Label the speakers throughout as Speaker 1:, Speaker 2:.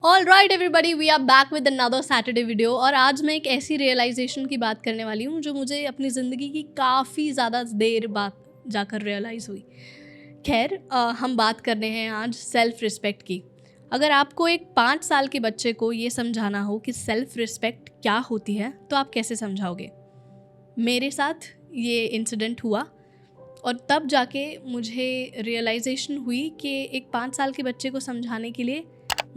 Speaker 1: All right everybody, we are back with another Saturday video. और आज मैं एक ऐसी रियलाइजेशन की बात करने वाली हूँ जो मुझे अपनी ज़िंदगी की काफ़ी ज़्यादा देर बाद जाकर रियलाइज़ हुई। खैर, हम बात कर रहे हैं आज सेल्फ़ रिस्पेक्ट की। अगर आपको एक 5 साल के बच्चे को ये समझाना हो कि सेल्फ़ रिस्पेक्ट क्या होती है तो आप कैसे समझाओगे? मेरे साथ ये इंसिडेंट हुआ और तब जाके मुझे रियलाइजेशन हुई कि एक 5 साल के बच्चे को समझाने के लिए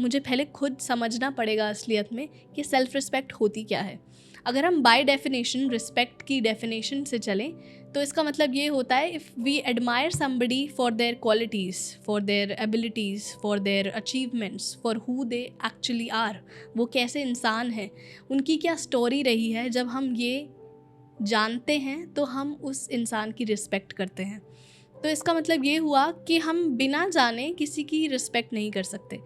Speaker 1: मुझे पहले खुद समझना पड़ेगा असलियत में कि सेल्फ़ रिस्पेक्ट होती क्या है। अगर हम बाय डेफिनेशन रिस्पेक्ट की डेफिनेशन से चलें तो इसका मतलब ये होता है, if we admire somebody for their qualities, for their abilities, for their achievements, for who they actually are, वो कैसे इंसान हैं, उनकी क्या स्टोरी रही है, जब हम ये जानते हैं तो हम उस इंसान की रिस्पेक्ट करते हैं। तो इसका मतलब ये हुआ कि हम बिना जाने किसी की रिस्पेक्ट नहीं कर सकते।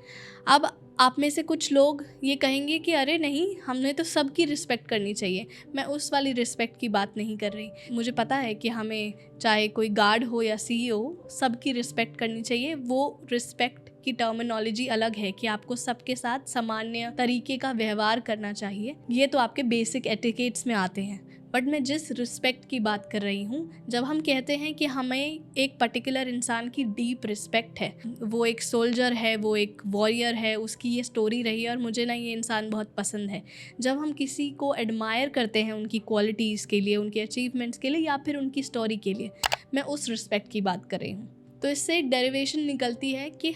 Speaker 1: अब आप में से कुछ लोग ये कहेंगे कि अरे नहीं, हमने तो सबकी रिस्पेक्ट करनी चाहिए। मैं उस वाली रिस्पेक्ट की बात नहीं कर रही। मुझे पता है कि हमें चाहे कोई गार्ड हो या सीईओ, सबकी रिस्पेक्ट करनी चाहिए। वो रिस्पेक्ट की टर्मिनोलॉजी अलग है कि आपको सबके साथ सामान्य तरीके का व्यवहार करना चाहिए। ये तो आपके बेसिक एटिकेट्स में आते हैं। बट मैं जिस रिस्पेक्ट की बात कर रही हूँ, जब हम कहते हैं कि हमें एक पर्टिकुलर इंसान की डीप रिस्पेक्ट है, वो एक सोल्जर है, वो एक वॉरियर है, उसकी ये स्टोरी रही है और मुझे ना ये इंसान बहुत पसंद है। जब हम किसी को एडमायर करते हैं उनकी क्वालिटीज़ के लिए, उनके अचीवमेंट्स के लिए या फिर उनकी स्टोरी के लिए, मैं उस रिस्पेक्ट की बात कर रही हूँ। तो इससे एक डेरिवेशन निकलती है कि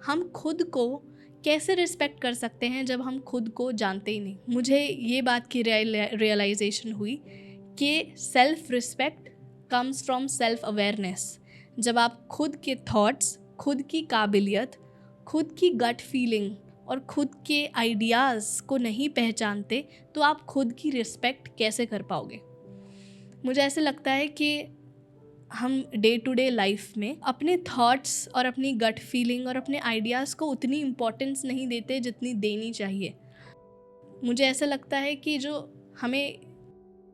Speaker 1: हम खुद को कैसे रिस्पेक्ट कर सकते हैं जब हम खुद को जानते ही नहीं। मुझे ये बात की रियलाइजेशन हुई कि self respect comes from self awareness. जब आप खुद के थॉट्स, खुद की काबिलियत, खुद की गट फीलिंग और खुद के आइडियाज़ को नहीं पहचानते तो आप खुद की रिस्पेक्ट कैसे कर पाओगे? मुझे ऐसे लगता है कि हम डे टू डे लाइफ में अपने थॉट्स और अपनी गट फीलिंग और अपने आइडियाज़ को उतनी इम्पोर्टेंस नहीं देते जितनी देनी चाहिए। मुझे ऐसा लगता है कि जो हमें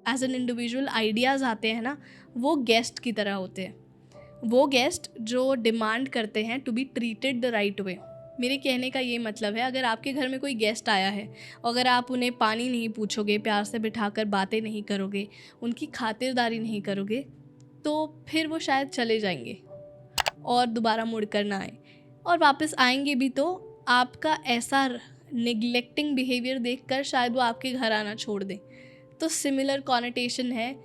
Speaker 1: एज एन इंडिविजुअल आइडियाज़ आते हैं ना, वो गेस्ट की तरह होते हैं। वो गेस्ट जो डिमांड करते हैं to be treated the right way. मेरे कहने का ये मतलब है, अगर आपके घर में कोई गेस्ट आया है, अगर आप उन्हें पानी नहीं पूछोगे, प्यार से बिठाकर बातें नहीं करोगे, उनकी खातिरदारी नहीं करोगे, तो फिर वो शायद चले जाएंगे और दोबारा मुड़ कर ना आए। और वापस आएंगे भी तो आपका ऐसा निगलेक्टिंग बिहेवियर देखकर शायद वो आपके घर आना छोड़ दें। तो सिमिलर कॉनोटेशन है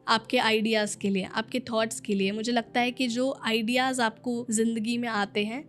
Speaker 1: आपके आइडियाज़ के लिए, आपके थॉट्स के लिए। मुझे लगता है कि जो आइडियाज़ आपको ज़िंदगी में आते हैं,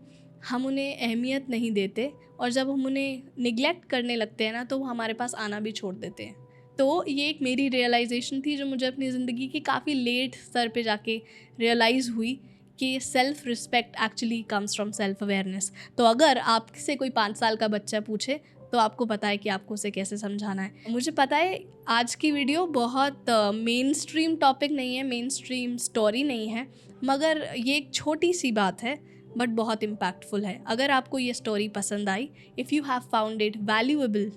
Speaker 1: हम उन्हें अहमियत नहीं देते और जब हम उन्हें निगलेक्ट करने लगते हैं ना, तो वो हमारे पास आना भी छोड़ देते हैं। तो ये एक मेरी रियलाइजेशन थी जो मुझे अपनी ज़िंदगी की काफ़ी लेट स्तर पे जाके रियलाइज़ हुई कि self respect actually comes from self awareness. तो अगर आपसे कोई 5 साल का बच्चा पूछे तो आपको पता है कि आपको उसे कैसे समझाना है। मुझे पता है आज की वीडियो बहुत मेन स्ट्रीम टॉपिक नहीं है, मेन स्ट्रीम स्टोरी नहीं है, मगर ये एक छोटी सी बात है बट बहुत इम्पैक्टफुल है। अगर आपको ये स्टोरी पसंद आई, if you have found it valuable,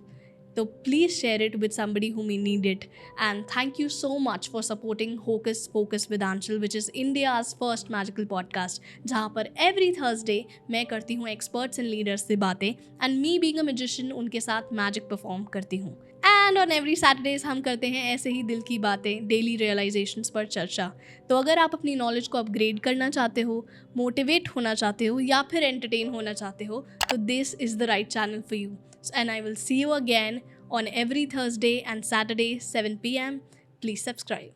Speaker 1: तो please share it with somebody who may need it. And thank you so much for supporting Hocus Pocus with Anshul, which is India's first magical podcast, जहाँ पर every Thursday मैं करती हूँ experts and leaders से बातें, and me being a magician उनके साथ magic perform करती हूँ। एंड ऑन एवरी सैटरडेज हम करते हैं ऐसे ही दिल की बातें, डेली रियलाइजेशंस पर चर्चा। तो अगर आप अपनी नॉलेज को अपग्रेड करना चाहते हो, मोटिवेट होना चाहते हो या फिर एंटरटेन होना चाहते हो, तो this is the right channel for you. And I will see you again on every Thursday and Saturday 7 p.m. Please subscribe.